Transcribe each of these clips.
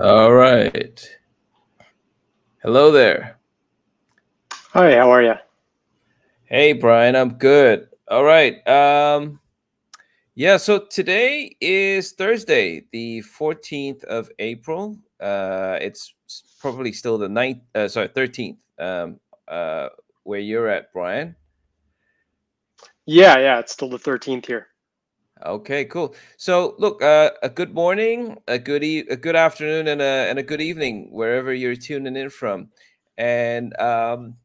All right. Hello there. Hi, how are you? Hey, Brian, I'm good. All right. Yeah, so today is Thursday, the 14th of April. It's probably still the 13th, uh, where you're at, Brian. Yeah, it's still the 13th here. Okay, cool. So, look, a good morning, a good afternoon, and a good evening wherever you're tuning in from. And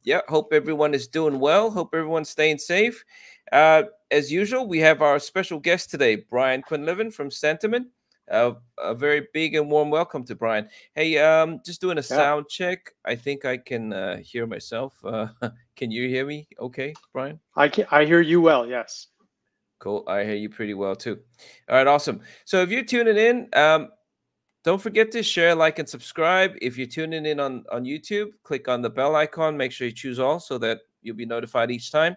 yeah, hope everyone is doing well. Hope everyone's staying safe. As usual, we have our special guest today, Brian Quinlivan from Sentiment. A very big and warm welcome to Brian. Hey, just doing a Yeah, sound check. I think I can hear myself. Can you hear me? Okay, Brian. I hear you well, yes. Cool. I hear you pretty well too. All right, awesome. So if you're tuning in, don't forget to share, like, and subscribe. If you're tuning in on YouTube, click on the bell icon. Make sure you choose all so that you'll be notified each time.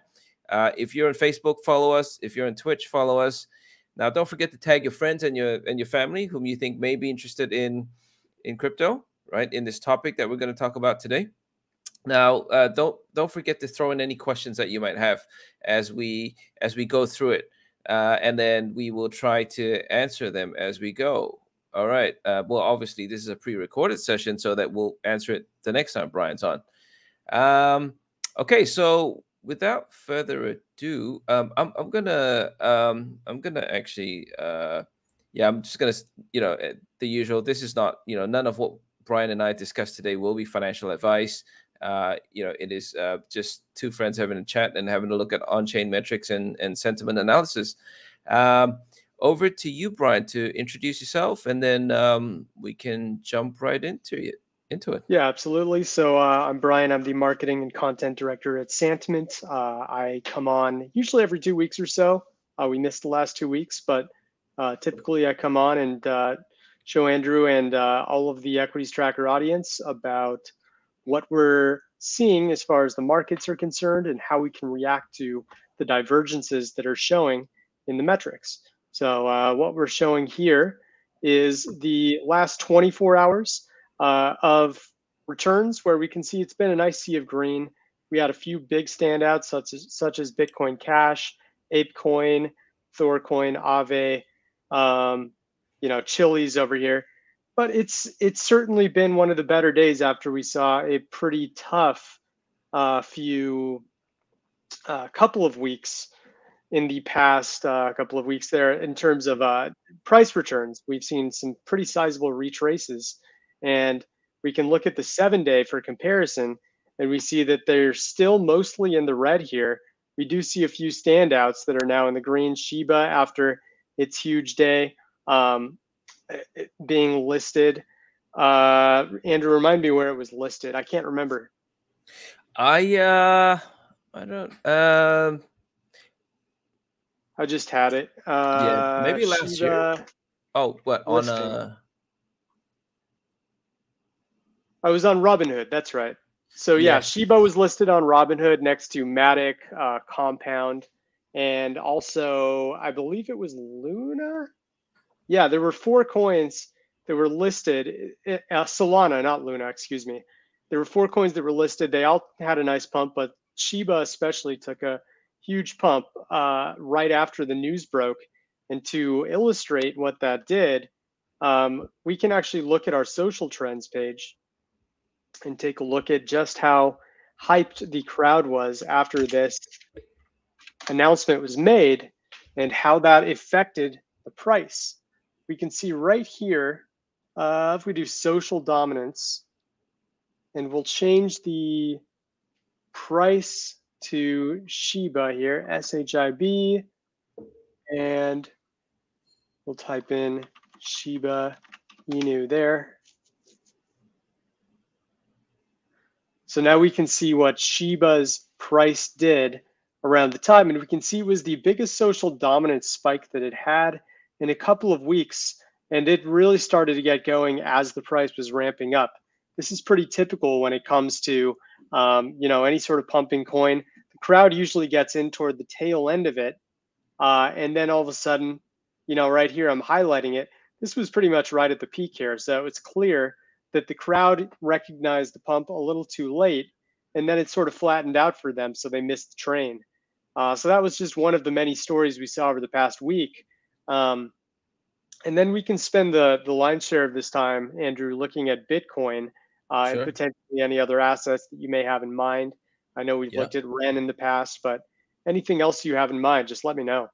If you're on Facebook, follow us. If you're on Twitch, follow us. Now, don't forget to tag your friends and your family whom you think may be interested in crypto, right? In this topic that we're going to talk about today. Now, don't forget to throw in any questions that you might have as we go through it, and then we will try to answer them as we go. All right. Well, obviously, this is a pre-recorded session, so that we'll answer it the next time Brian's on. Okay. So, without further ado, I'm gonna actually, yeah, I'm just gonna, the usual. This is not, none of what Brian and I discussed today will be financial advice. It is just two friends having a chat and having a look at on-chain metrics and sentiment analysis. Over to you, Brian, to introduce yourself, and then we can jump right into it. Yeah, absolutely. So I'm Brian. I'm the marketing and content director at Sentiment. I come on usually every 2 weeks or so. We missed the last 2 weeks, but typically I come on and show Andrew and all of the Equities Tracker audience about what we're seeing as far as the markets are concerned and how we can react to the divergences that are showing in the metrics. So what we're showing here is the last 24 hours of returns, where we can see it's been a nice sea of green. We had a few big standouts such as Bitcoin Cash, ApeCoin, Thorcoin, Aave, Chili's over here. But it's certainly been one of the better days after we saw a pretty tough couple of weeks in the past couple of weeks there in terms of price returns. We've seen some pretty sizable retraces, and we can look at the 7-day for comparison, and we see that they're still mostly in the red here. We do see a few standouts that are now in the green. Shiba, after its huge day, being listed. Andrew, remind me where it was listed. I can't remember. I don't. I just had it. Yeah, maybe last year. Shiba Oh, what listing. on? I was on Robinhood. That's right. So yeah, Yes. Shiba was listed on Robinhood next to Matic, Compound, and also I believe it was Luna. Yeah, there were 4 coins that were listed. Solana, not Luna, excuse me. There were 4 coins that were listed. They all had a nice pump, but Shiba especially took a huge pump right after the news broke. And to illustrate what that did, we can actually look at our social trends page and take a look at just how hyped the crowd was after this announcement was made and how that affected the price. We can see right here, if we do social dominance, and we'll change the price to Shiba here, SHIB, and we'll type in Shiba Inu there. So now we can see what Shiba's price did around the time, and we can see it was the biggest social dominance spike that it had in a couple of weeks, and it really started to get going as the price was ramping up. This is pretty typical when it comes to any sort of pumping coin. The crowd usually gets in toward the tail end of it, and then all of a sudden, right here I'm highlighting it. this was pretty much right at the peak here. So it's clear that the crowd recognized the pump a little too late, and then it sort of flattened out for them, so they missed the train. So that was just one of the many stories we saw over the past week. Um, and then we can spend the lion's share of this time, Andrew, looking at Bitcoin and Sure. potentially any other assets that you may have in mind. I know we've Yeah. looked at Ren in the past, but anything else you have in mind, just let me know.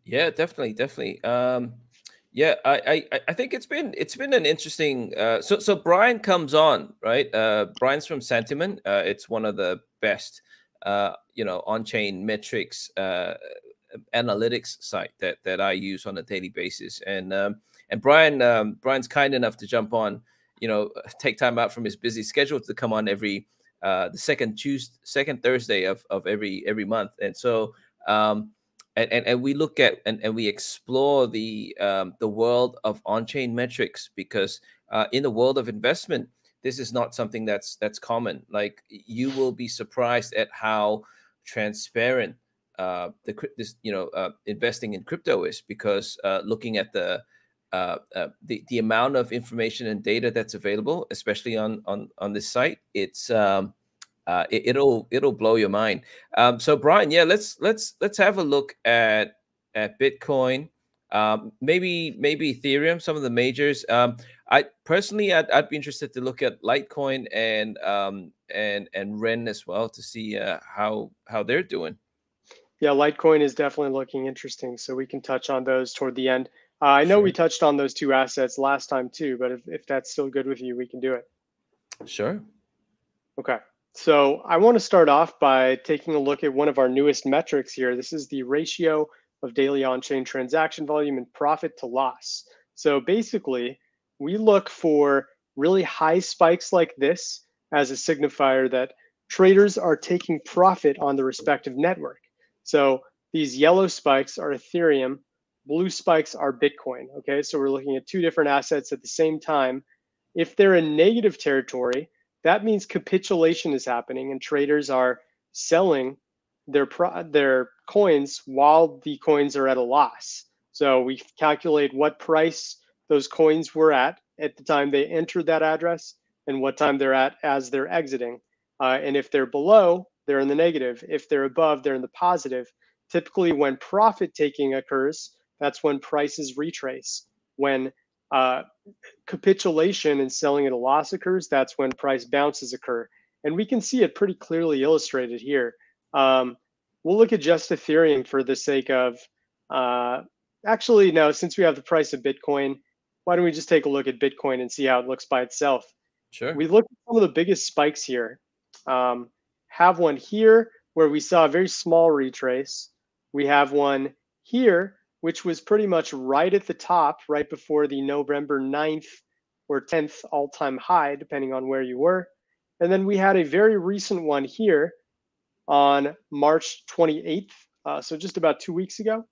Yeah, definitely, definitely. Yeah, I think it's been an interesting. So Brian comes on, right? Brian's from Sentiment. It's one of the best, on-chain metrics analytics site that I use on a daily basis. And Brian's kind enough to jump on, take time out from his busy schedule to come on every the second Thursday of every month. And so and we look at and we explore the world of on-chain metrics, because in the world of investment, this is not something that's common. Like, you will be surprised at how transparent investing in crypto is, because looking at the amount of information and data that's available, especially on this site, it'll blow your mind. So Brian, yeah, let's have a look at Bitcoin, maybe Ethereum, some of the majors. I personally, I'd be interested to look at Litecoin and Ren as well, to see how they're doing. Yeah, Litecoin is definitely looking interesting, so we can touch on those toward the end. I know we Sure, touched on those two assets last time too, but if that's still good with you, we can do it. sure, Okay. So I want to start off by taking a look at one of our newest metrics here. This is the ratio of daily on-chain transaction volume and profit to loss. So basically, we look for really high spikes like this as a signifier that traders are taking profit on the respective network. So these yellow spikes are Ethereum, blue spikes are Bitcoin. Okay, so we're looking at two different assets at the same time. If they're in negative territory, that means capitulation is happening and traders are selling their coins while the coins are at a loss. So we calculate what price those coins were at the time they entered that address, and what time they're at as they're exiting. And if they're below, they're in the negative. If they're above, they're in the positive. Typically, when profit taking occurs, that's when prices retrace. When uh, capitulation and selling at a loss occurs, that's when price bounces occur. And we can see it pretty clearly illustrated here. Um, we'll look at just Ethereum for the sake of, actually, no, since we have the price of Bitcoin, why don't we just take a look at Bitcoin and see how it looks by itself? sure. We look at some of the biggest spikes here. Um, have one here where we saw a very small retrace. We have one here, which was pretty much right at the top, right before the November 9th or 10th all-time high, depending on where you were. And then we had a very recent one here on March 28th, so just about 2 weeks ago.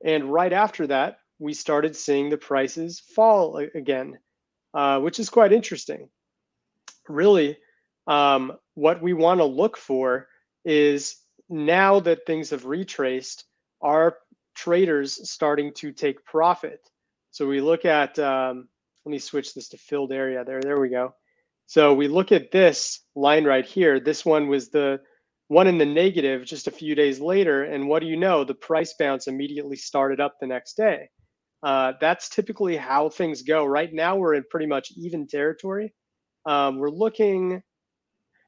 And right after that, we started seeing the prices fall again, which is quite interesting. Really, what we want to look for is, now that things have retraced, are traders starting to take profit? So we look at, let me switch this to filled area there. There we go. So we look at this line right here. This one was the one in the negative just a few days later. And what do you know? The price bounce immediately started up the next day. That's typically how things go. Right now, we're in pretty much even territory. We're looking,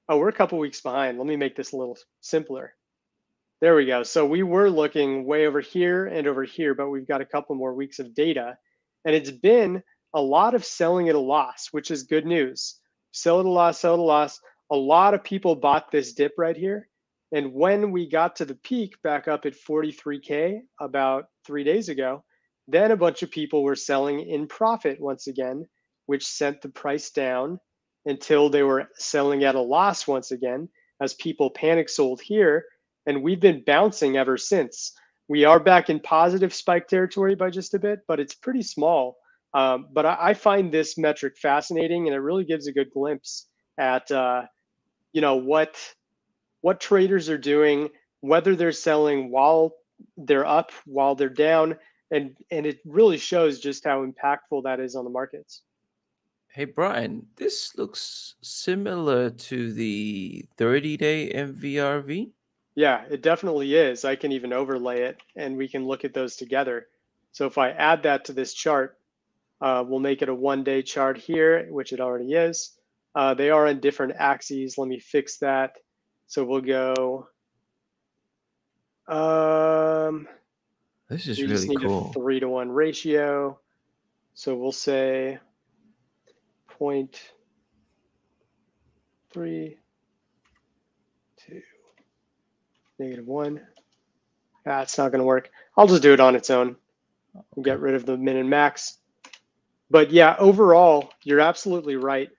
oh, we're a couple weeks behind. Let me make this a little simpler. There we go. So we were looking way over here and over here, but we've got a couple more weeks of data. And it's been a lot of selling at a loss, which is good news. Sell at a loss, sell at a loss. A lot of people bought this dip right here. And when we got to the peak back up at 43K about 3 days ago, then a bunch of people were selling in profit once again, which sent the price down until they were selling at a loss once again as people panic sold here. And we've been bouncing ever since. We are back in positive spike territory by just a bit, but it's pretty small. But I find this metric fascinating, and it really gives a good glimpse at what traders are doing, whether they're selling while they're up, while they're down, And it really shows just how impactful that is on the markets. Hey, Brian, this looks similar to the 30-day MVRV. Yeah, it definitely is. I can even overlay it and we can look at those together. So if I add that to this chart, we'll make it a 1-day chart here, which it already is. They are on different axes. Let me fix that. So we'll go, This is we just really need a cool. 3-to-1 ratio. So we'll say 0.3 to -1. It's not going to work. I'll just do it on its own and get rid of the min and max. But yeah, overall, you're absolutely right.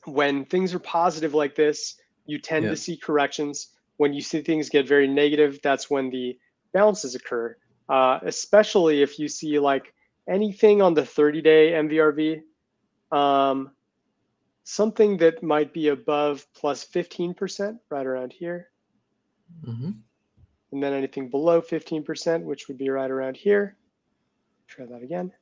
When things are positive like this, you tend to see corrections. When you see things get very negative, that's when the bounces occur. Especially if you see like anything on the 30-day MVRV, something that might be above plus 15%, right around here. And then anything below 15%, which would be right around here. Try that again.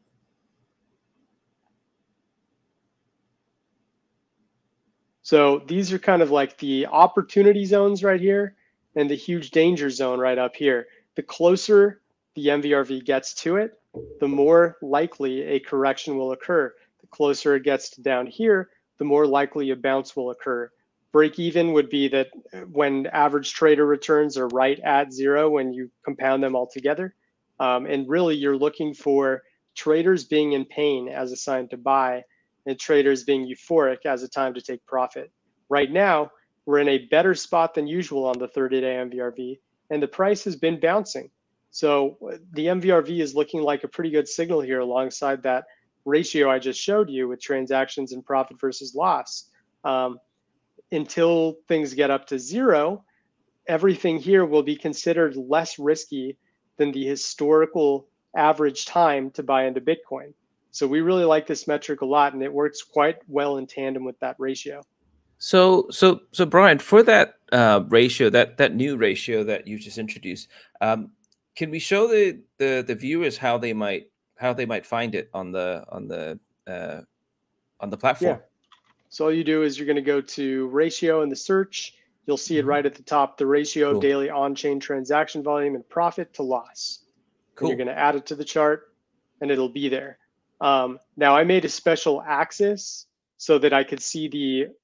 So these are kind of like the opportunity zones right here and the huge danger zone right up here. The closer the MVRV gets to it, the more likely a correction will occur. The closer it gets to down here, the more likely a bounce will occur. Break even would be that when average trader returns are right at 0 when you compound them all together. And really you're looking for traders being in pain as a sign to buy and traders being euphoric as a time to take profit. Right now, we're in a better spot than usual on the 30-day MVRV, and the price has been bouncing. So the MVRV is looking like a pretty good signal here alongside that ratio I just showed you with transactions and profit versus loss. Until things get up to 0, everything here will be considered less risky than the historical average time to buy into Bitcoin. So we really like this metric a lot, and it works quite well in tandem with that ratio. So Brian, for that ratio, that new ratio that you just introduced, can we show the viewers how they might find it on the platform? Yeah. So all you do is you're going to go to ratio in the search. You'll see it right at the top, the ratio of daily on-chain transaction volume and profit to loss. And you're going to add it to the chart, and it'll be there. Now I made a special axis so that I could see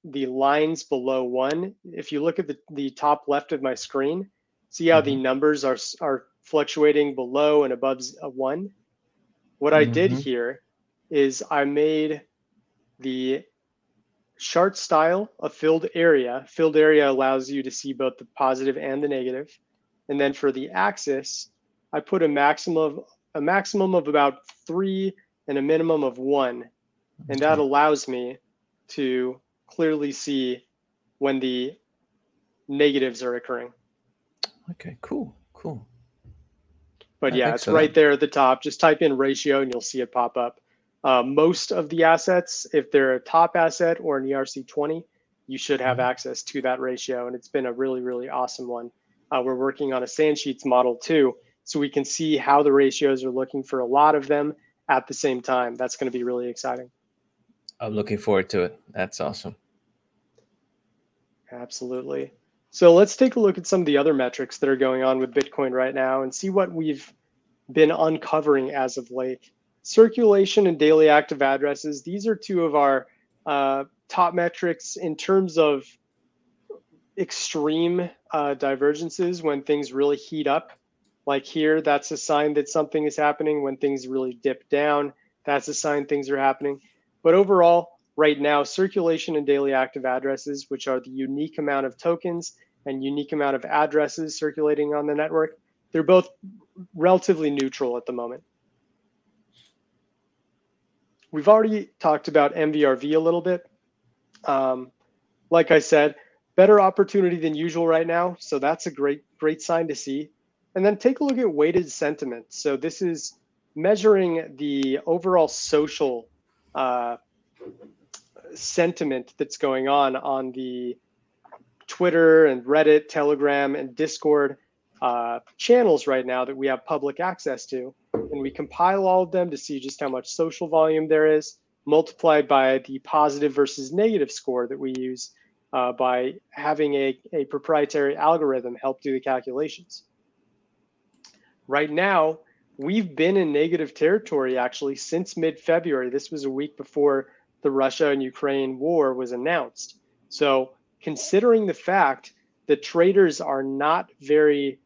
the lines below 1. If you look at the top left of my screen, see how the numbers are fluctuating below and above a 1. What I did here is I made the chart style a filled area. Filled area allows you to see both the positive and the negative. And then for the axis, I put a maximum of about 3 and a minimum of 1. And that allows me to clearly see when the negatives are occurring. Okay, cool. But yeah, it's right there at the top. Just type in ratio and you'll see it pop up. Most of the assets, if they're a top asset or an ERC20, you should have access to that ratio. And it's been a really, really awesome one. We're working on a Sandsheets model too, so we can see how the ratios are looking for a lot of them at the same time. That's going to be really exciting. I'm looking forward to it. That's awesome. Absolutely. So let's take a look at some of the other metrics that are going on with Bitcoin right now and see what we've been uncovering as of late. Circulation and daily active addresses. These are two of our top metrics in terms of extreme divergences when things really heat up. Like here, that's a sign that something is happening. When things really dip down, that's a sign things are happening. But overall, right now, circulation and daily active addresses, which are the unique amount of tokens and unique amount of addresses circulating on the network, they're both relatively neutral at the moment. We've already talked about MVRV a little bit. Like I said, better opportunity than usual right now. So that's a great sign to see. And then take a look at weighted sentiment. So this is measuring the overall social sentiment that's going on the Twitter and Reddit, Telegram, and Discord channels right now that we have public access to. and we compile all of them to see just how much social volume there is, multiplied by the positive versus negative score that we use by having a proprietary algorithm help do the calculations. Right now, we've been in negative territory actually since mid-February. This was a week before the Russia and Ukraine war was announced. So considering the fact that traders are not very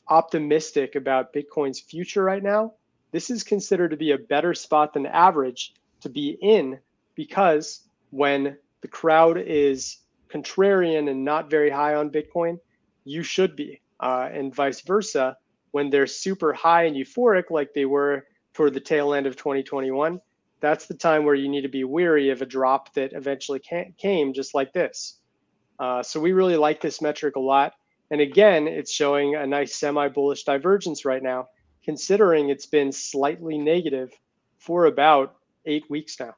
optimistic about Bitcoin's future right now, this is considered to be a better spot than average to be in, because when the crowd is contrarian and not very high on Bitcoin, you should be, and vice versa. When they're super high and euphoric like they were toward the tail end of 2021, that's the time where you need to be wary of a drop that eventually came just like this. So we really like this metric a lot. And again, it's showing a nice semi-bullish divergence right now, considering it's been slightly negative for about 8 weeks now.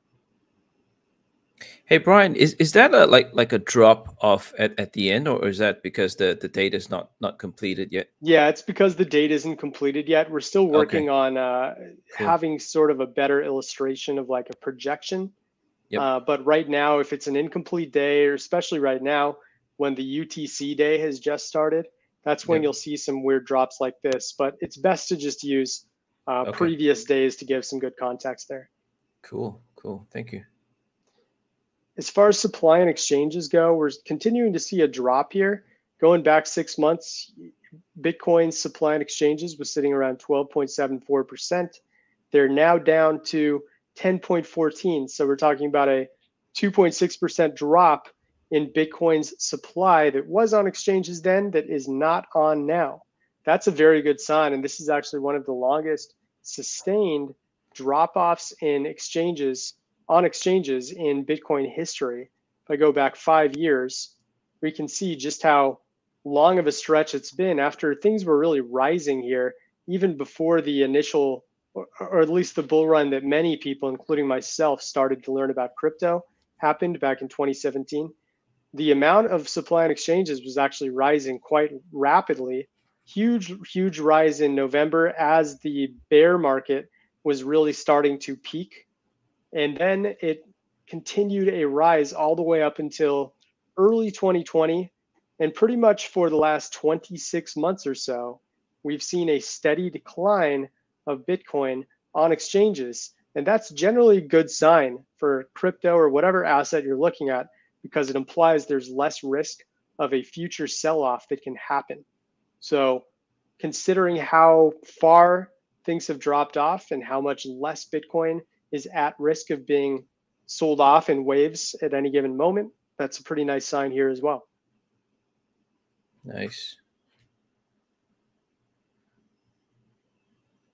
Hey Brian, is that a like a drop off at the end, or is that because the data is not completed yet? Yeah, it's because the data isn't completed yet. We're still working on Cool. having sort of a better illustration of like a projection. Yep. But right now, if it's an incomplete day, or especially right now when the UTC day has just started, that's when Yep. you'll see some weird drops like this. But it's best to just use Okay. previous days to give some good context there. Cool. Thank you. As far as supply and exchanges go, we're continuing to see a drop here. Going back 6 months, Bitcoin's supply and exchanges was sitting around 12.74%. They're now down to 10.14. So we're talking about a 2.6% drop in Bitcoin's supply that was on exchanges then that is not on now. That's a very good sign. And this is actually one of the longest sustained drop-offs in exchanges in Bitcoin history. If I go back 5 years, we can see just how long of a stretch it's been after things were really rising here, even before the initial, or at least the bull run that many people, including myself, started to learn about crypto happened back in 2017. The amount of supply and exchanges was actually rising quite rapidly. Huge rise in November as the bear market was really starting to peak. And then it continued a rise all the way up until early 2020. And pretty much for the last 26 months or so, we've seen a steady decline of Bitcoin on exchanges. And that's generally a good sign for crypto or whatever asset you're looking at, because it implies there's less risk of a future sell-off that can happen. So considering how far things have dropped off and how much less Bitcoin is at risk of being sold off in waves at any given moment, that's a pretty nice sign here as well. Nice.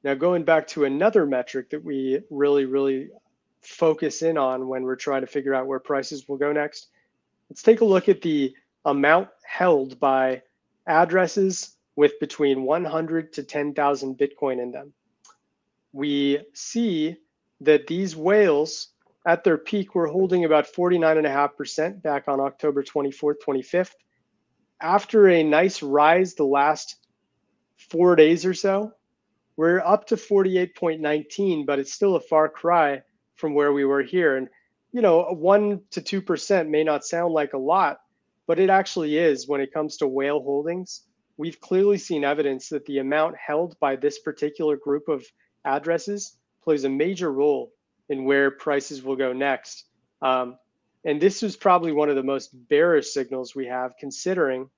Now, going back to another metric that we really focus in on when we're trying to figure out where prices will go next, let's take a look at the amount held by addresses with between 100 to 10,000 Bitcoin in them. We see that these whales at their peak were holding about 49.5% back on October 24th, 25th. After a nice rise the last 4 days or so, we're up to 48.19, but it's still a far cry from where we were here. And, 1 to 2% may not sound like a lot, but it actually is when it comes to whale holdings. We've clearly seen evidence that the amount held by this particular group of addresses plays a major role in where prices will go next. And this is probably one of the most bearish signals we have, considering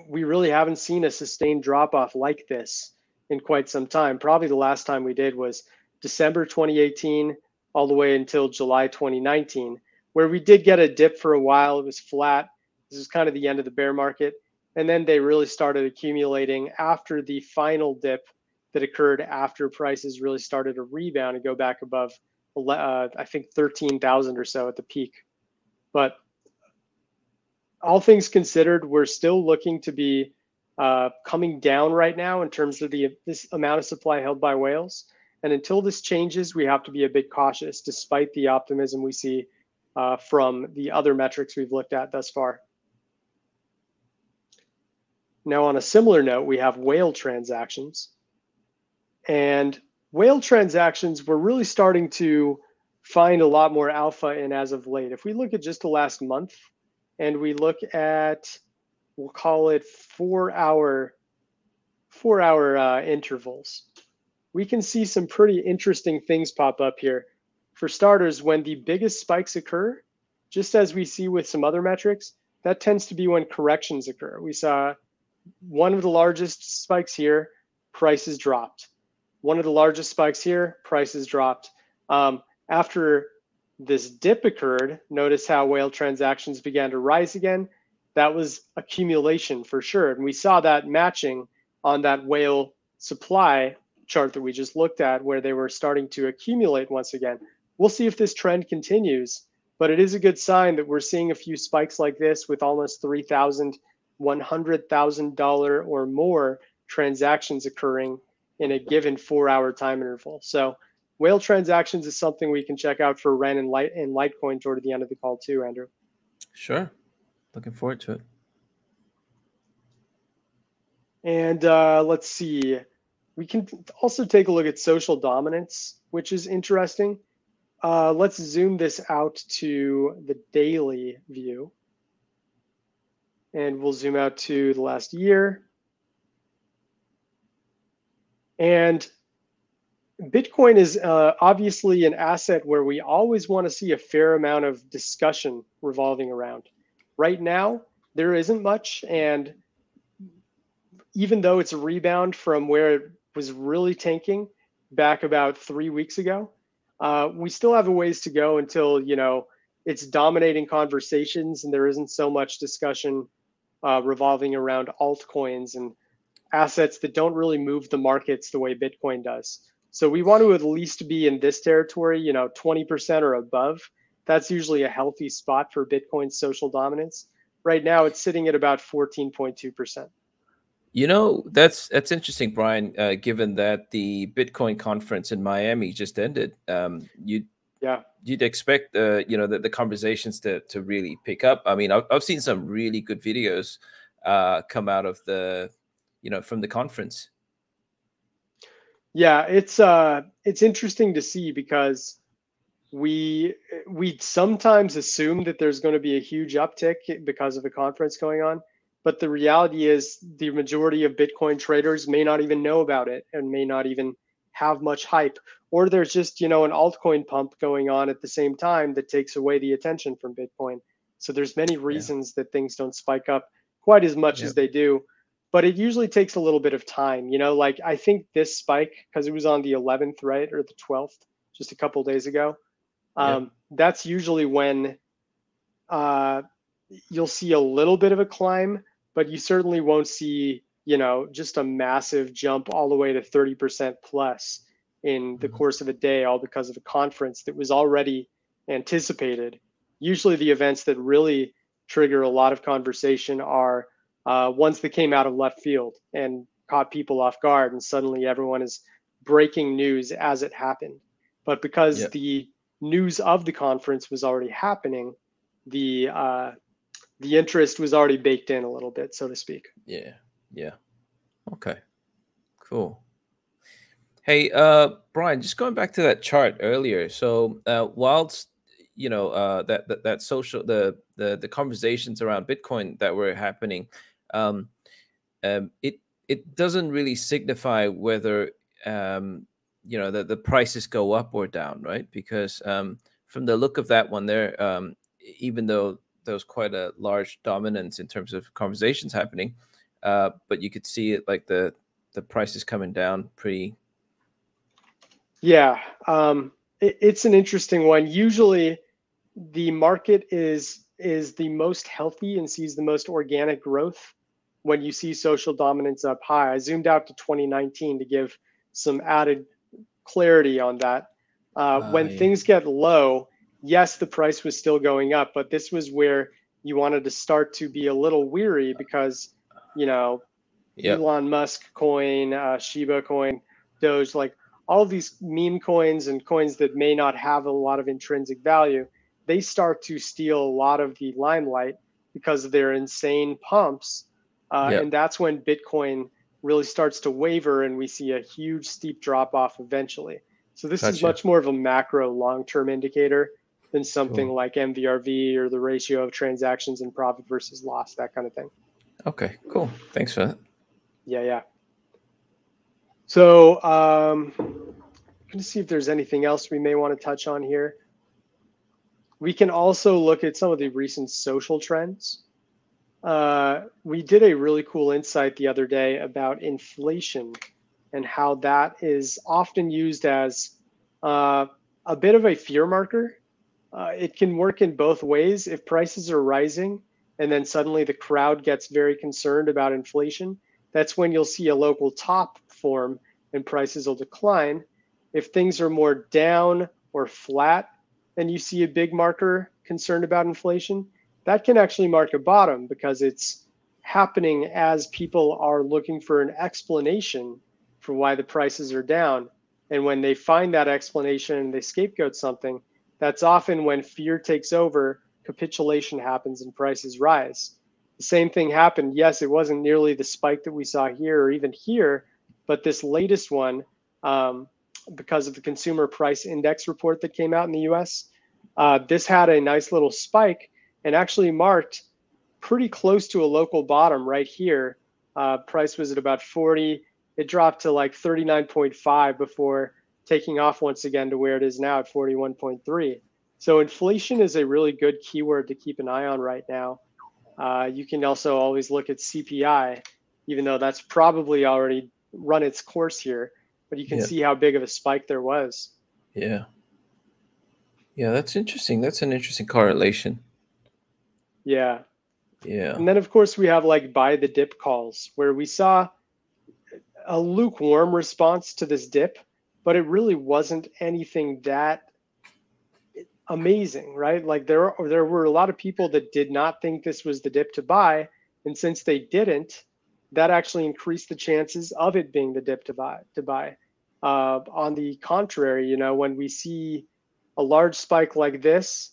we really haven't seen a sustained drop-off like this in quite some time. Probably the last time we did was December 2018 all the way until July 2019, where we did get a dip for a while. It was flat. This is kind of the end of the bear market. And then they really started accumulating after the final dip that occurred after prices really started to rebound and go back above, I think, 13,000 or so at the peak. But all things considered, we're still looking to be coming down right now in terms of this amount of supply held by whales. And until this changes, we have to be a bit cautious, despite the optimism we see from the other metrics we've looked at thus far. Now, on a similar note, we have whale transactions. And whale transactions, we're really starting to find a lot more alpha in as of late. If we look at just the last month and we look at, we'll call it 4-hour intervals, we can see some pretty interesting things pop up here. For starters, when the biggest spikes occur, just as we see with some other metrics, that tends to be when corrections occur. We saw one of the largest spikes here, prices dropped. One of the largest spikes here, prices dropped. After this dip occurred, notice how whale transactions began to rise again. That was accumulation for sure. And we saw that matching on that whale supply chart that we just looked at, where they were starting to accumulate once again. We'll see if this trend continues, but it is a good sign that we're seeing a few spikes like this with almost 3,000, $100,000 or more transactions occurring in a given 4-hour time interval. So whale transactions is something we can check out for Ren and Litecoin toward the end of the call too, Andrew. Sure. Looking forward to it. And let's see. We can also take a look at social dominance, which is interesting. Let's zoom this out to the daily view. And we'll zoom out to the last year. And Bitcoin is obviously an asset where we always want to see a fair amount of discussion revolving around. Right now, there isn't much. And even though it's a rebound from where it was really tanking back about 3 weeks ago, we still have a ways to go until, it's dominating conversations and there isn't so much discussion revolving around altcoins and assets that don't really move the markets the way Bitcoin does. So we want to at least be in this territory, 20% or above. That's usually a healthy spot for Bitcoin's social dominance. Right now, it's sitting at about 14.2%. That's interesting, Brian, given that the Bitcoin conference in Miami just ended. You'd expect the conversations to really pick up. I mean, I've seen some really good videos come out of from the conference. Yeah, it's interesting to see because we sometimes assume that there's going to be a huge uptick because of the conference going on. But the reality is the majority of Bitcoin traders may not even know about it and may not even have much hype. Or there's just, an altcoin pump going on at the same time that takes away the attention from Bitcoin. So there's many reasons that things don't spike up quite as much as they do. But it usually takes a little bit of time. Like I think this spike, because it was on the 11th, right, or the 12th, just a couple of days ago, that's usually when you'll see a little bit of a climb, but you certainly won't see, just a massive jump all the way to 30% plus in the course of a day, all because of a conference that was already anticipated. Usually the events that really trigger a lot of conversation are ones that came out of left field and caught people off guard, and suddenly everyone is breaking news as it happened. But because the news of the conference was already happening, the interest was already baked in a little bit, so to speak. Yeah. Okay. Cool. Hey, Brian, just going back to that chart earlier. So, whilst that social the conversations around Bitcoin that were happening, it doesn't really signify whether the prices go up or down, right? Because from the look of that one there, even though there was quite a large dominance in terms of conversations happening, but you could see it like the prices coming down pretty. Yeah, it's an interesting one. Usually the market is the most healthy and sees the most organic growth when you see social dominance up high. I zoomed out to 2019 to give some added clarity on that. When things get low, yes, the price was still going up, but this was where you wanted to start to be a little weary because, Elon Musk coin, Shiba coin, Doge, like all of these meme coins and coins that may not have a lot of intrinsic value, they start to steal a lot of the limelight because of their insane pumps Yeah. And that's when Bitcoin really starts to waver and we see a huge steep drop off eventually. So this is Gotcha. much more of a macro long-term indicator than something Cool. like MVRV or the ratio of transactions and profit versus loss, that kind of thing. Okay, cool. Thanks for that. Yeah. So I'm going to see if there's anything else we may want to touch on here. We can also look at some of the recent social trends. We did a really cool insight the other day about inflation and how that is often used as a bit of a fear marker. It can work in both ways. If prices are rising and then suddenly the crowd gets very concerned about inflation, that's when you'll see a local top form and prices will decline. If things are more down or flat and you see a big marker concerned about inflation, that can actually mark a bottom because it's happening as people are looking for an explanation for why the prices are down. And when they find that explanation and they scapegoat something, that's often when fear takes over, capitulation happens, and prices rise. The same thing happened. Yes, it wasn't nearly the spike that we saw here or even here, but this latest one, because of the consumer price index report that came out in the US, this had a nice little spike and actually marked pretty close to a local bottom right here. Price was at about 40. It dropped to like 39.5 before taking off once again to where it is now at 41.3. So inflation is a really good keyword to keep an eye on right now. You can also always look at CPI, even though that's probably already run its course here, but you can see how big of a spike there was. Yeah. Yeah, that's interesting. That's an interesting correlation. Yeah. Yeah. And then, of course, we have like buy the dip calls where we saw a lukewarm response to this dip, but it really wasn't anything that amazing, right? Like there were a lot of people that did not think this was the dip to buy, and since they didn't, that actually increased the chances of it being the dip to buy. On the contrary, when we see a large spike like this,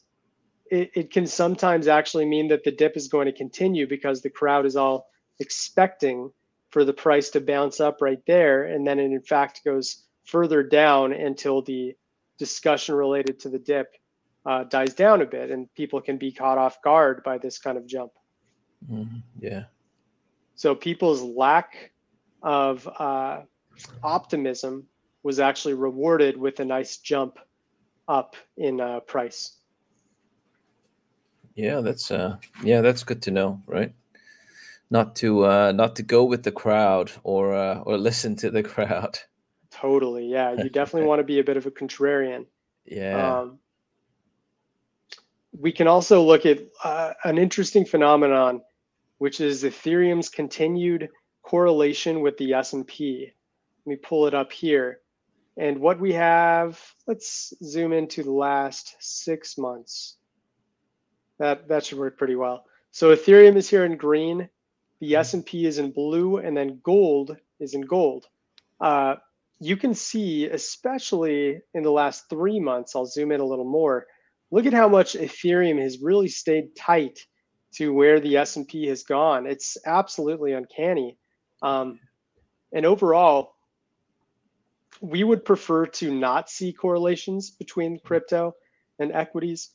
it can sometimes actually mean that the dip is going to continue because the crowd is all expecting for the price to bounce up right there, and then it in fact goes further down until the discussion related to the dip dies down a bit, and people can be caught off guard by this kind of jump. Yeah. So people's lack of optimism was actually rewarded with a nice jump up in price. Yeah, that's good to know, right? Not to go with the crowd or listen to the crowd. Totally, yeah. You definitely want to be a bit of a contrarian. Yeah. We can also look at an interesting phenomenon, which is Ethereum's continued correlation with the S&P. Let me pull it up here. And what we have, let's zoom into the last 6 months. That should work pretty well. So Ethereum is here in green, the S&P is in blue, and then gold is in gold. You can see, especially in the last 3 months, I'll zoom in a little more. Look at how much Ethereum has really stayed tight to where the S&P has gone. It's absolutely uncanny. And overall, we would prefer to not see correlations between crypto and equities.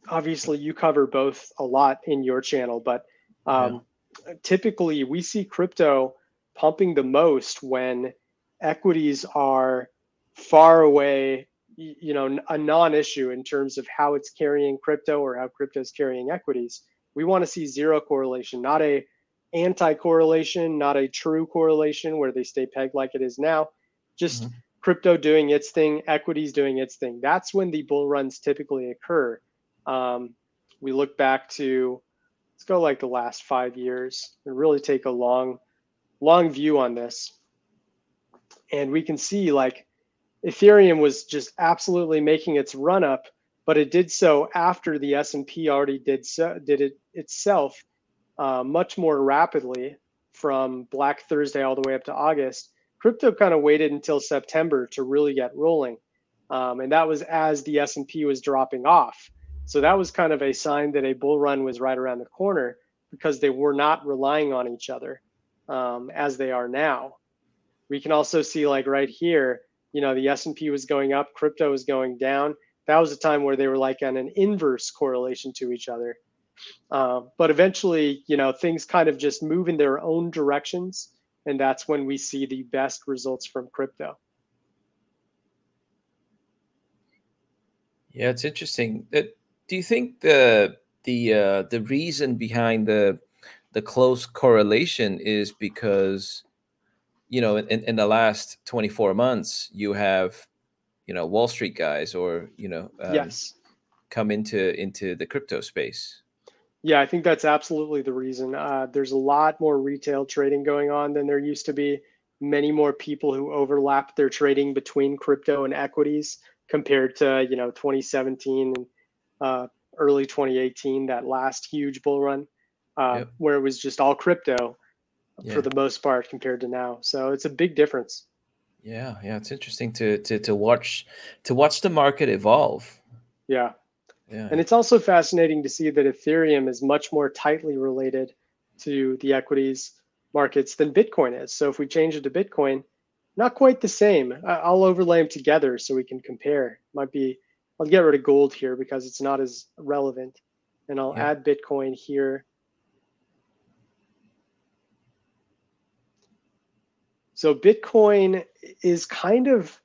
Obviously, you cover both a lot in your channel, but typically we see crypto pumping the most when equities are far away, a non-issue in terms of how it's carrying crypto or how crypto is carrying equities. We want to see zero correlation, not a anti-correlation, not a true correlation where they stay pegged like it is now, just crypto doing its thing, equities doing its thing. That's when the bull runs typically occur. We look back to, let's go like the last 5 years and really take a long view on this. And we can see like Ethereum was just absolutely making its run up, but it did so after the S&P already did it itself much more rapidly from Black Thursday all the way up to August. Crypto kind of waited until September to really get rolling. And that was as the S&P was dropping off. So that was kind of a sign that a bull run was right around the corner. because they were not relying on each other as they are now. We can also see, like right here, the S&P was going up, crypto was going down. That was a time where they were like on an inverse correlation to each other. But eventually, things kind of just move in their own directions, and that's when we see the best results from crypto. Yeah, it's interesting. Do you think the reason behind the close correlation is because, in the last 24 months you have, Wall Street guys or Yes. come into the crypto space? Yeah, I think that's absolutely the reason. There's a lot more retail trading going on than there used to be. Many more people who overlap their trading between crypto and equities compared to 2017 and early 2018, that last huge bull run, Yep. where it was just all crypto for Yeah. the most part compared to now. So it's a big difference. Yeah. It's interesting to watch the market evolve. Yeah. Yeah. And it's also fascinating to see that Ethereum is much more tightly related to the equities markets than Bitcoin is. So if we change it to Bitcoin, not quite the same. I'll overlay them together so we can compare. I'll get rid of gold here because it's not as relevant. And I'll Yeah. add Bitcoin here. So Bitcoin is kind of,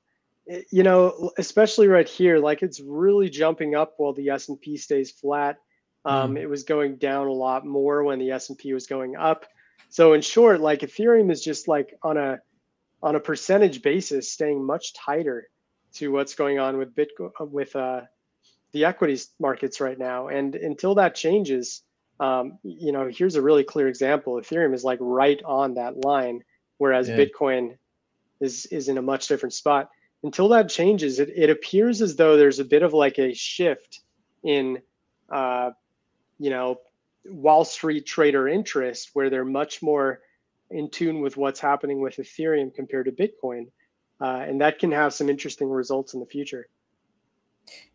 especially right here, like it's really jumping up while the S&P stays flat. It was going down a lot more when the S&P was going up. So in short, like Ethereum is just like on a percentage basis staying much tighter to what's going on with Bitcoin, with the equities markets right now. And until that changes, here's a really clear example. Ethereum is like right on that line, whereas Yeah. Bitcoin is in a much different spot. Until that changes, it appears as though there's a bit of like a shift in, Wall Street trader interest, where they're much more in tune with what's happening with Ethereum compared to Bitcoin, and that can have some interesting results in the future.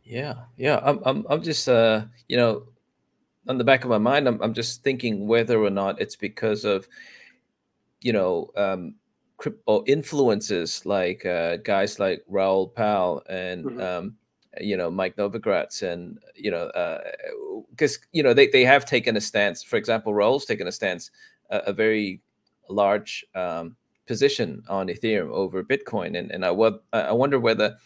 Yeah. I'm just on the back of my mind, I'm just thinking whether or not it's because of, crypto influences like guys like Raoul Pal and Mm-hmm. Mike Novogratz, and because they have taken a stance. For example, Raoul's taken a stance, a very large position on Ethereum over Bitcoin, and I wonder whether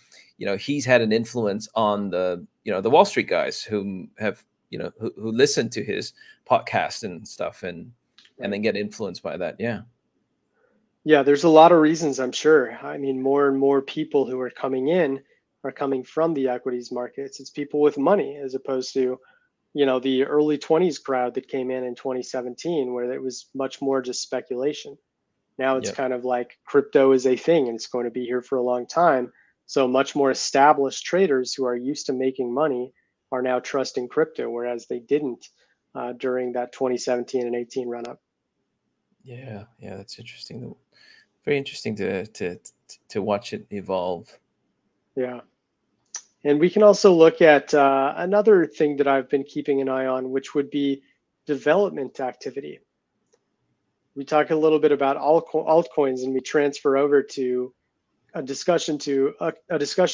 he's had an influence on the Wall Street guys who have who listen to his podcast and stuff, and Right. then get influenced by that. Yeah. Yeah, there's a lot of reasons, I'm sure. I mean, more and more people who are coming in are coming from the equities markets. It's people with money as opposed to, the early 20s crowd that came in 2017, where it was much more just speculation. Now it's Yep. kind of like crypto is a thing and it's going to be here for a long time. So much more established traders who are used to making money are now trusting crypto, whereas they didn't during that 2017 and 18 run up. Yeah, that's interesting. Very interesting to watch it evolve. Yeah. And we can also look at another thing that I've been keeping an eye on, which would be development activity. We talk a little bit about altcoins, and we transfer over to a discussion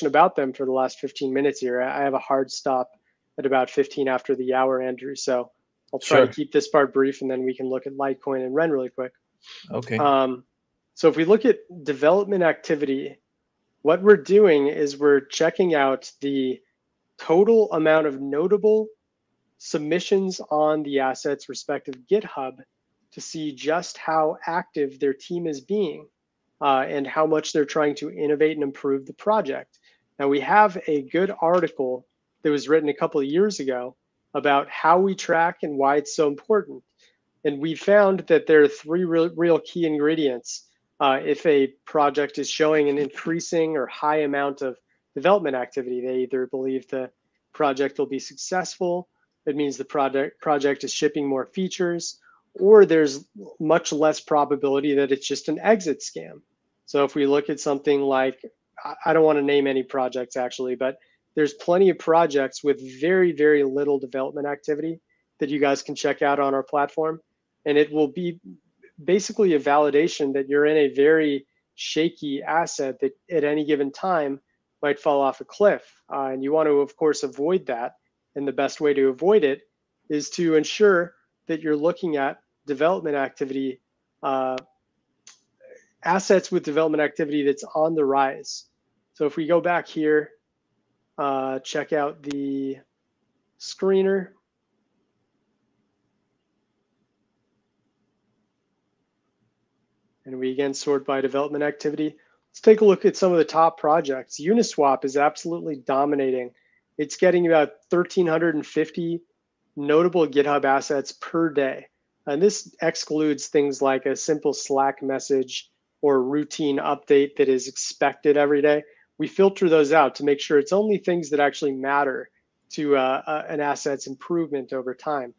about them for the last 15 minutes here. I have a hard stop at about 15 after the hour, Andrew. So I'll try to Sure. keep this part brief, and then we can look at Litecoin and Ren really quick. Okay. So if we look at development activity, what we're doing is we're checking out the total amount of notable submissions on the asset's respective GitHub to see just how active their team is being and how much they're trying to innovate and improve the project. Now, we have a good article that was written a couple of years ago about how we track and why it's so important. And we found that there are three real key ingredients if a project is showing an increasing or high amount of development activity. They either believe the project will be successful, it means the project is shipping more features, or there's much less probability that it's just an exit scam. So if we look at something like, I don't want to name any projects actually, but there's plenty of projects with very, very little development activity that you guys can check out on our platform. And it will be basically a validation that you're in a very shaky asset that at any given time might fall off a cliff. And you want to, of course, avoid that. And the best way to avoid it is to ensure that you're looking at development activity, assets with development activity that's on the rise. So if we go back here, check out the screener. And we again sort by development activity. Let's take a look at some of the top projects. Uniswap is absolutely dominating. It's getting about 1,350 notable GitHub assets per day. And this excludes things like a simple Slack message or routine update that is expected every day. We filter those out to make sure it's only things that actually matter to an asset's improvement over time.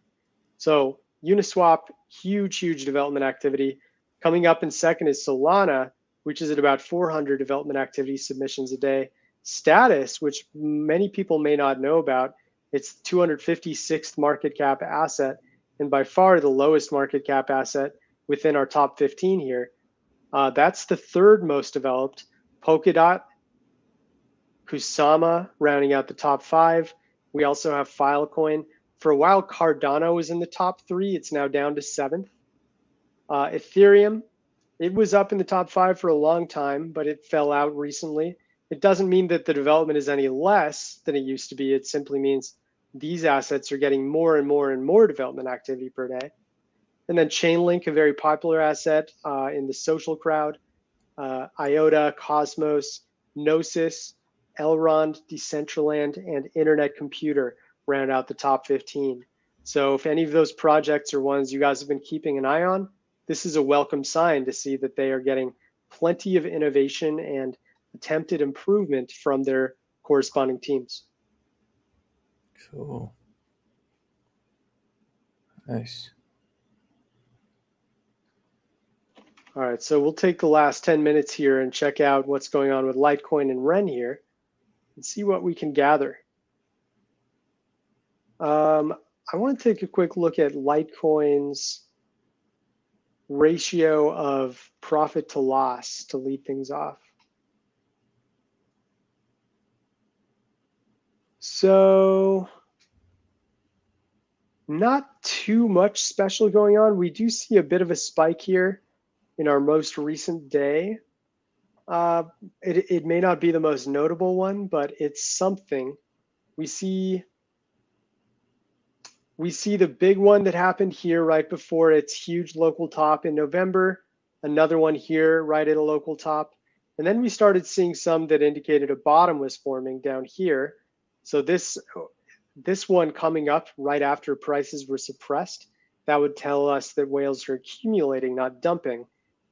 So Uniswap, huge development activity. Coming up in second is Solana, which is at about 400 development activity submissions a day. Status, which many people may not know about, it's 256th market cap asset, and by far the lowest market cap asset within our top 15 here. That's the third most developed. Polkadot, Kusama rounding out the top 5. We also have Filecoin. For a while, Cardano was in the top 3. It's now down to 7th. Ethereum, it was up in the top 5 for a long time, but it fell out recently. It doesn't mean that the development is any less than it used to be. It simply means these assets are getting more and more development activity per day. And then Chainlink, a very popular asset in the social crowd. IOTA, Cosmos, Gnosis, Elrond, Decentraland, and Internet Computer round out the top 15. So if any of those projects are ones you guys have been keeping an eye on, this is a welcome sign to see that they are getting plenty of innovation and attempted improvement from their corresponding teams. Cool. Nice. All right, so we'll take the last 10 minutes here and check out what's going on with Litecoin and Ren here and see what we can gather. I want to take a quick look at Litecoin's ratio of profit to loss to lead things off. So not too much special going on. We do see a bit of a spike here in our most recent day. It may not be the most notable one, but it's something. We see the big one that happened here right before its huge local top in November, another one here right at a local top. And then we started seeing some that indicated a bottom was forming down here. So this one coming up right after prices were suppressed, that would tell us that whales are accumulating, not dumping.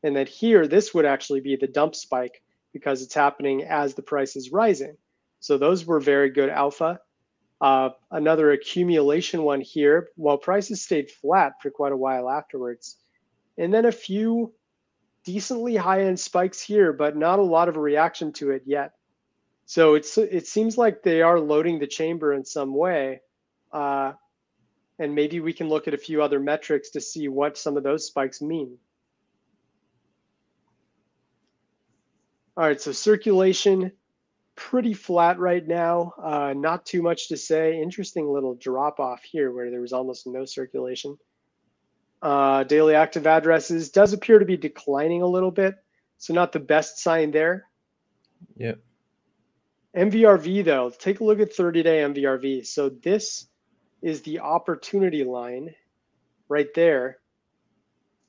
And that here, this would actually be the dump spike because it's happening as the price is rising. So those were very good alpha. Another accumulation one here, while prices stayed flat for quite a while afterwards. And then a few decently high-end spikes here, but not a lot of a reaction to it yet. So it seems like they are loading the chamber in some way. And maybe we can look at a few other metrics to see what some of those spikes mean. All right, so circulation, pretty flat right now. Not too much to say. Interesting little drop off here where there was almost no circulation. Daily active addresses does appear to be declining a little bit. So not the best sign there. Yep. MVRV though, take a look at 30-day MVRV. So this is the opportunity line right there.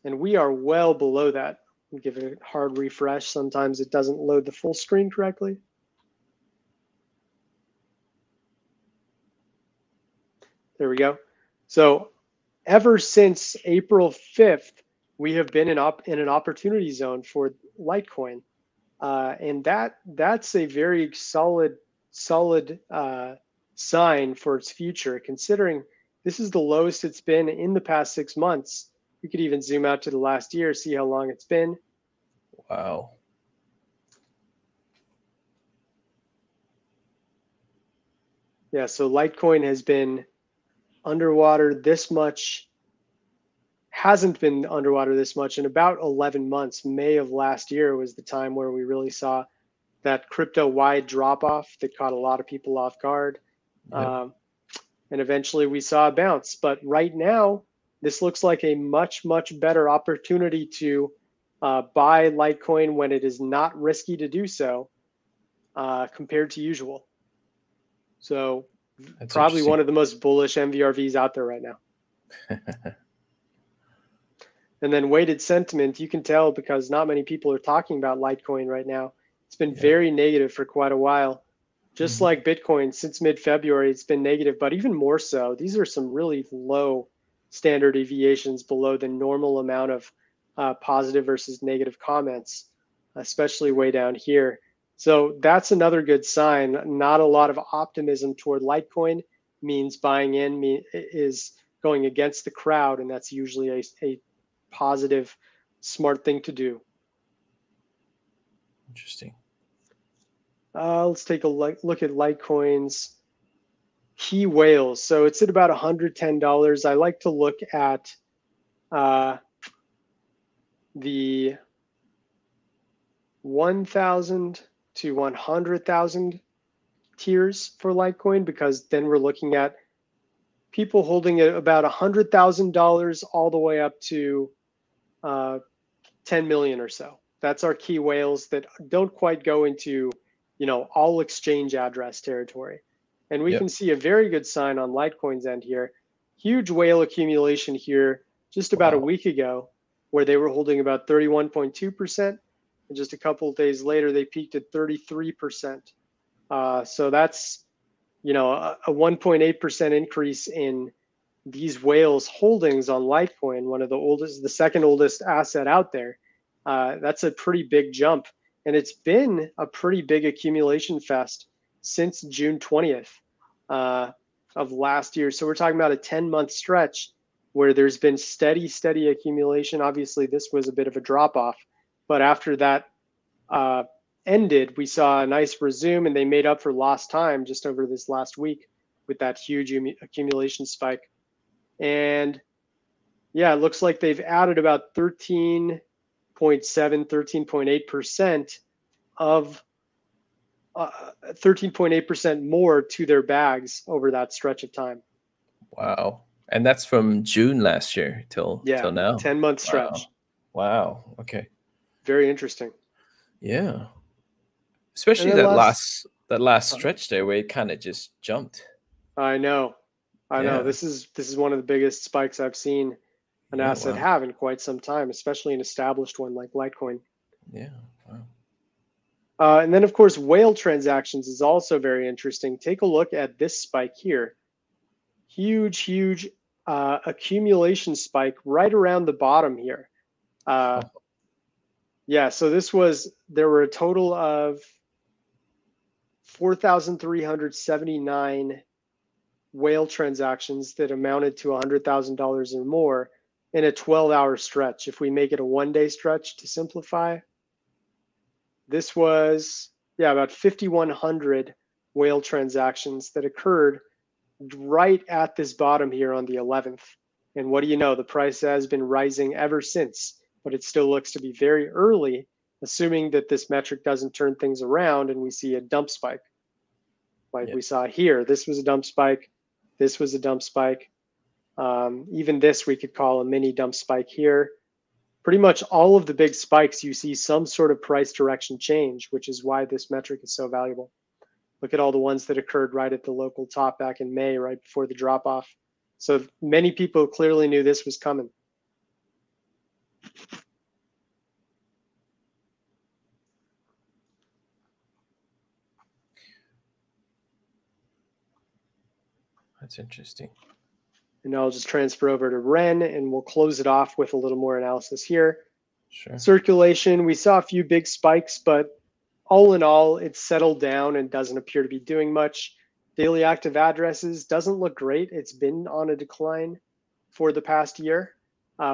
And we are well below that. We'll give it a hard refresh. Sometimes it doesn't load the full screen correctly. There we go. So ever since April 5th, we have been in an opportunity zone for Litecoin. And that's a very solid sign for its future, considering this is the lowest it's been in the past 6 months. We could even zoom out to the last year, see how long it's been. Wow. Yeah, so Litecoin has been underwater this much, hasn't been underwater this much in about 11 months. May of last year was the time where we really saw that crypto-wide drop-off that caught a lot of people off guard. Yep. And eventually we saw a bounce. But right now, this looks like a much, much better opportunity to buy Litecoin when it is not risky to do so compared to usual. So That's probably interesting. one of the most bullish MVRVs out there right now. And then weighted sentiment, you can tell because not many people are talking about Litecoin right now. It's been very negative for quite a while. Just like Bitcoin, since mid-February, it's been negative, but even more so. These are some really low standard deviations below the normal amount of positive versus negative comments, especially way down here. So that's another good sign. Not a lot of optimism toward Litecoin means buying in is going against the crowd, and that's usually a positive, smart thing to do. Interesting. Let's take a look at Litecoin's key whales. So it's at about $110. I like to look at the 1,000 to 100,000 tiers for Litecoin, because then we're looking at people holding it about $100,000 all the way up to 10 million or so. That's our key whales that don't quite go into, all exchange address territory. And we can see a very good sign on Litecoin's end here. Huge whale accumulation here just about a week ago, where they were holding about 31.2%. And just a couple of days later, they peaked at 33%. So that's, a 1.8% increase in these whales holdings on Litecoin, one of the oldest, the second oldest asset out there. That's a pretty big jump. And it's been a pretty big accumulation fest since June 20th of last year. So we're talking about a 10-month stretch where there's been steady accumulation. Obviously, this was a bit of a drop-off. But after that ended, we saw a nice resume, and they made up for lost time just over this last week with that huge accumulation spike. And yeah, it looks like they've added about 13.8% of 13.8% more to their bags over that stretch of time. Wow. And that's from June last year till now. 10-month stretch. Wow. Okay. Very interesting. Yeah. Especially that last stretch there where it kind of just jumped. I know. This is one of the biggest spikes I've seen an asset have in quite some time, especially an established one like Litecoin. Yeah. Wow. And then, of course, whale transactions is also very interesting. Take a look at this spike here. Huge accumulation spike right around the bottom here. Yeah, so there were a total of 4,379 whale transactions that amounted to $100,000 or more in a 12-hour stretch. If we make it a one-day stretch to simplify, this was, about 5,100 whale transactions that occurred right at this bottom here on the 11th. And what do you know? The price has been rising ever since, but it still looks to be very early, assuming that this metric doesn't turn things around and we see a dump spike like we saw here. This was a dump spike. This was a dump spike. Even this we could call a mini dump spike here. Pretty much all of the big spikes, you see some sort of price direction change, which is why this metric is so valuable. Look at all the ones that occurred right at the local top back in May, right before the drop off. So many people clearly knew this was coming. That's interesting. And now I'll just transfer over to Ren, and we'll close it off with a little more analysis here. Sure. Circulation, we saw a few big spikes, but all in all, it's settled down and doesn't appear to be doing much. Daily active addresses doesn't look great. It's been on a decline for the past year.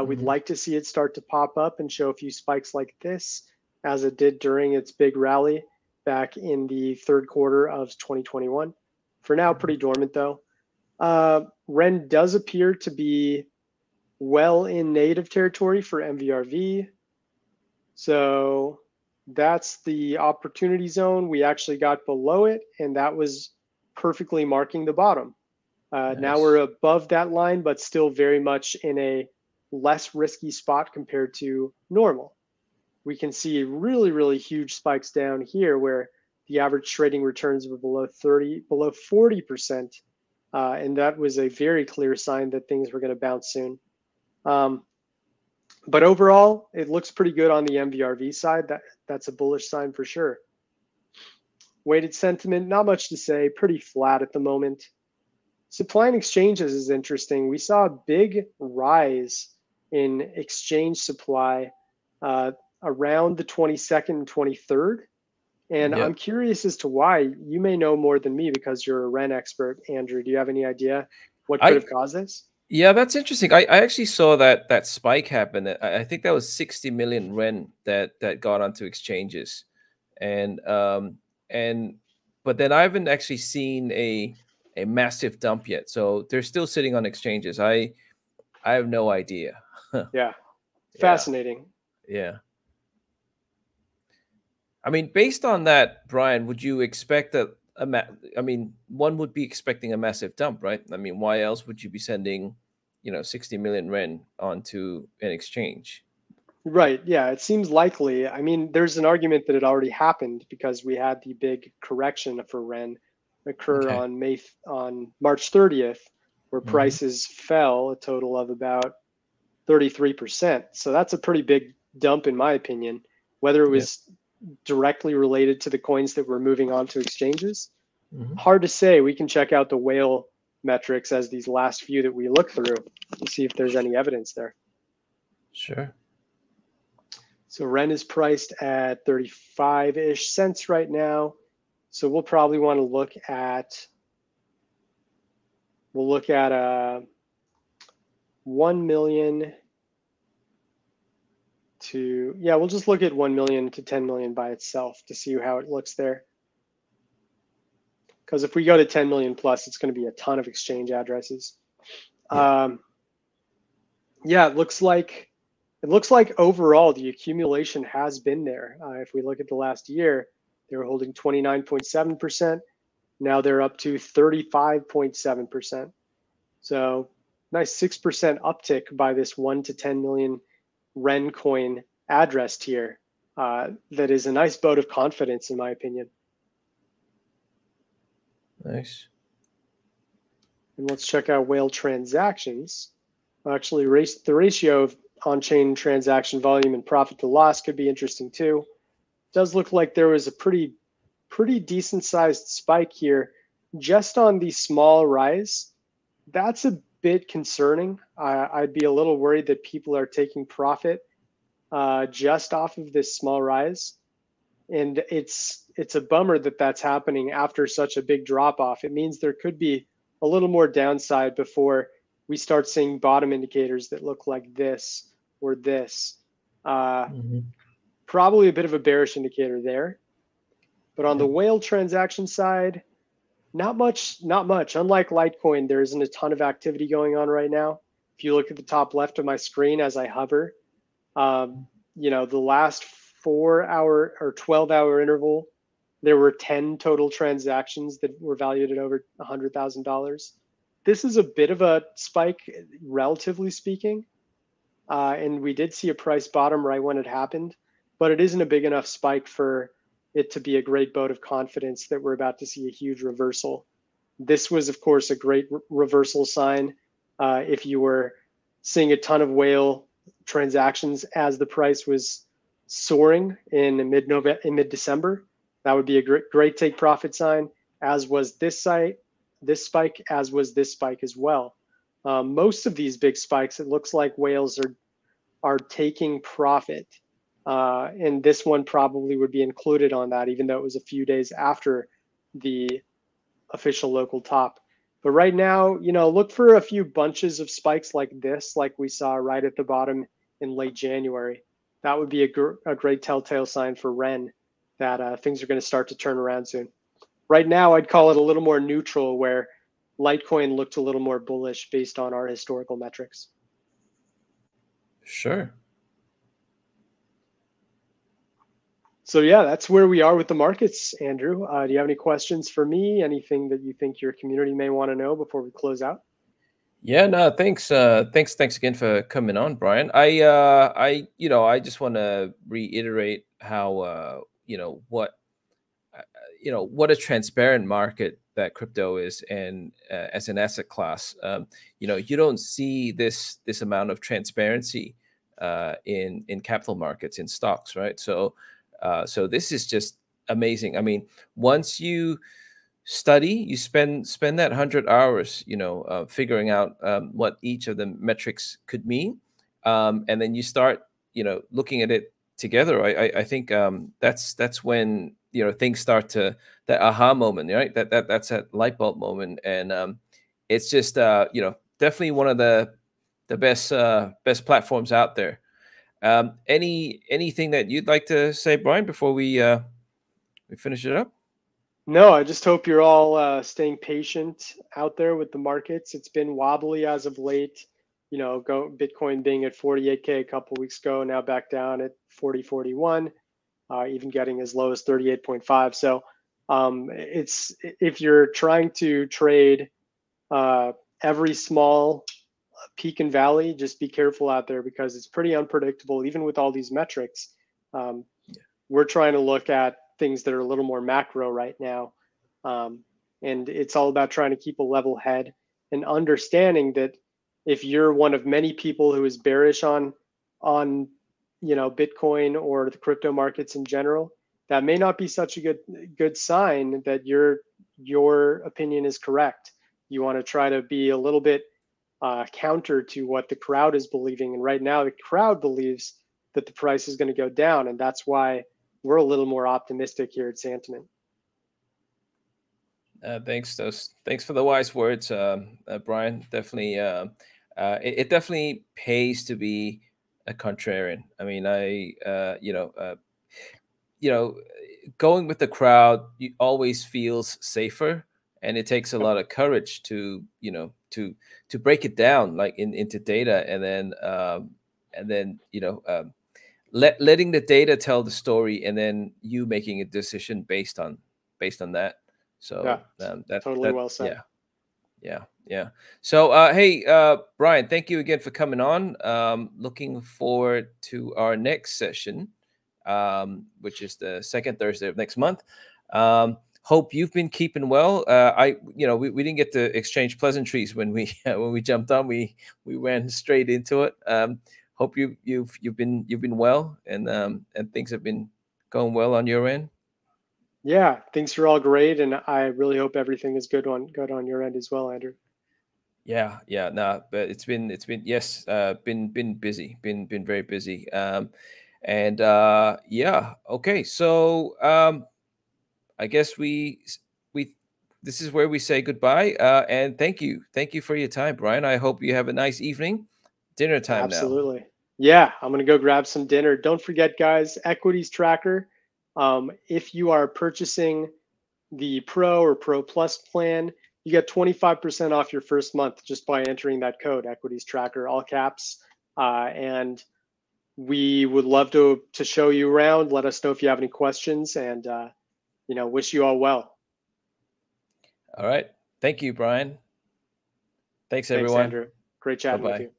We'd like to see it start to pop up and show a few spikes like this, as it did during its big rally back in the third quarter of 2021. For now, pretty dormant though. Ren does appear to be well in negative territory for MVRV. So that's the opportunity zone. We actually got below it, and that was perfectly marking the bottom. Now we're Nice. above that line, but still very much in a less risky spot compared to normal. We can see really, really huge spikes down here where the average trading returns were below 40%. And that was a very clear sign that things were going to bounce soon. But overall, it looks pretty good on the MVRV side. That's a bullish sign for sure. Weighted sentiment, not much to say, pretty flat at the moment. Supply and exchanges is interesting. We saw a big rise in exchange supply around the 22nd and 23rd. And I'm Yep. curious as to why. You may know more than me because you're a Ren expert, Andrew. Do you have any idea what could I have caused this? Yeah, that's interesting. I actually saw that spike happen. I think that was 60 million Ren that got onto exchanges, and and but then I haven't actually seen a massive dump yet. So they're still sitting on exchanges. I have no idea. Yeah, Yeah, fascinating. yeah. I mean, based on that, Brian, would you expect I mean, one would be expecting a massive dump, right? I mean, why else would you be sending, 60 million Ren onto an exchange? Right. Yeah, it seems likely. I mean, there's an argument that it already happened because we had the big correction for Ren occur Okay. on March 30th, where Hmm. prices fell a total of about 33%. So that's a pretty big dump in my opinion. Whether it Yeah. was directly related to the coins that were moving on to exchanges, Hmm. hard to say. We can check out the whale metrics as these last few that we look through and see if there's any evidence there. Sure. So Ren is priced at 35-ish cents right now. So we'll probably want to look at 1 million to, yeah, we'll just look at 1 million to 10 million by itself to see how it looks there. Because if we go to 10 million plus, it's going to be a ton of exchange addresses. Yeah. Yeah, it looks like overall the accumulation has been there. If we look at the last year, they were holding 29.7%. Now they're up to 35.7%. So nice 6% uptick by this 1 to 10 million Ren coin address tier. That is a nice vote of confidence, in my opinion. Nice. And let's check out whale transactions. Actually, the ratio of on-chain transaction volume and profit to loss could be interesting too. It does look like there was a pretty decent sized spike here just on the small rise. That's a bit concerning. I'd be a little worried that people are taking profit just off of this small rise. And it's a bummer that that's happening after such a big drop off. It means there could be a little more downside before we start seeing bottom indicators that look like this or this. Hmm. Probably a bit of a bearish indicator there. But on the Yeah. whale transaction side, not much. Unlike Litecoin, there isn't a ton of activity going on right now. If you look at the top left of my screen as I hover, the last 4 hour or 12-hour interval, there were 10 total transactions that were valued at over $100,000. This is a bit of a spike, relatively speaking. And we did see a price bottom right when it happened, but it isn't a big enough spike for it to be a great vote of confidence that we're about to see a huge reversal. This was, of course, a great reversal sign. If you were seeing a ton of whale transactions as the price was soaring in mid-December, that would be a great take profit sign, as was this spike, as was this spike as well. Most of these big spikes, it looks like whales are taking profit. And this one probably would be included on that, even though it was a few days after the official local top. But right now, look for a few bunches of spikes like this, like we saw right at the bottom in late January. That would be a great telltale sign for Ren that things are going to start to turn around soon. Right now, I'd call it a little more neutral, where Litecoin looked a little more bullish based on our historical metrics. Sure. So yeah, that's where we are with the markets, Andrew. Do you have any questions for me? Anything that you think your community may want to know before we close out? Yeah, no, thanks. Thanks again for coming on, Brian. I just want to reiterate how, what a transparent market that crypto is, and as an asset class, you don't see this amount of transparency in capital markets, in stocks, right? So this is just amazing. I mean, once you study, you spend that 100 hours, figuring out what each of the metrics could mean, and then you start, looking at it together. I think that's when things start to, that aha moment, right? That's that light bulb moment, and it's just definitely one of the best platforms out there. Anything that you'd like to say, Brian, before we finish it up? No, I just hope you're all staying patient out there with the markets. It's been wobbly as of late. Bitcoin being at 48K a couple weeks ago, now back down at 41, even getting as low as 38.5. So it's, if you're trying to trade every small peak and valley, just be careful out there, because it's pretty unpredictable, even with all these metrics. We're trying to look at things that are a little more macro right now. And it's all about trying to keep a level head and understanding that if you're one of many people who is bearish on Bitcoin or the crypto markets in general, that may not be such a good sign that your opinion is correct. You want to try to be a little bit counter to what the crowd is believing. And right now the crowd believes that the price is going to go down, and that's why we're a little more optimistic here at Santiment. Thanks for the wise words, Brian. Definitely, it definitely pays to be a contrarian. I mean, going with the crowd always feels safer, and it takes a lot of courage to break it down, like into data, and then letting the data tell the story, and then you making a decision based on that. So yeah, totally well said. Yeah. So hey, Brian, thank you again for coming on. Looking forward to our next session, which is the second Thursday of next month. Hope you've been keeping well. We didn't get to exchange pleasantries when we when we jumped on. We went straight into it. Hope you've been well, and things have been going well on your end. Yeah, things are all great, and I really hope everything is good on your end as well, Andrew. Yeah, no, but it's been yes, been busy, been very busy. And yeah, okay. So I guess we this is where we say goodbye. And thank you for your time, Brian. I hope you have a nice evening. Dinner time now. Absolutely. Yeah, I'm gonna go grab some dinner. Don't forget, guys, Equities Tracker. If you are purchasing the Pro or Pro Plus plan, you get 25% off your first month just by entering that code, Equities Tracker, all caps. And we would love to show you around. Let us know if you have any questions, and wish you all well. All right. Thank you, Brian. Thanks, Thanks, everyone. Andrew. Great chatting with you.